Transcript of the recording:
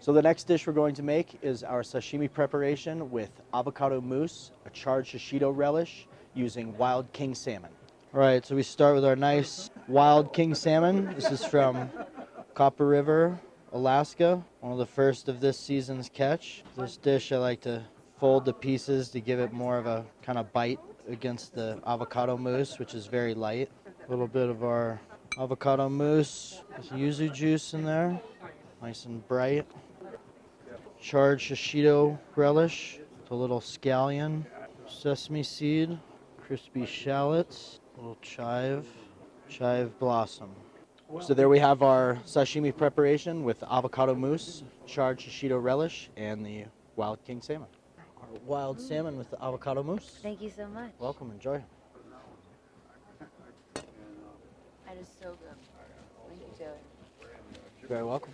So the next dish we're going to make is our sashimi preparation with avocado mousse, a charred shishito relish, using wild king salmon. All right, so we start with our nice wild king salmon. This is from Copper River, Alaska, one of the first of this season's catch. This dish I like to fold the pieces to give it more of a kind of bite against the avocado mousse, which is very light. A little bit of our avocado mousse with yuzu juice in there, nice and bright. Charred shishito relish, with a little scallion, sesame seed, crispy shallots, a little chive blossom. So there we have our sashimi preparation with avocado mousse, charred shishito relish, and the wild king salmon. Our wild salmon with the avocado mousse. Thank you so much. Welcome, enjoy. That is so good. Thank you, Taylor. You're very welcome.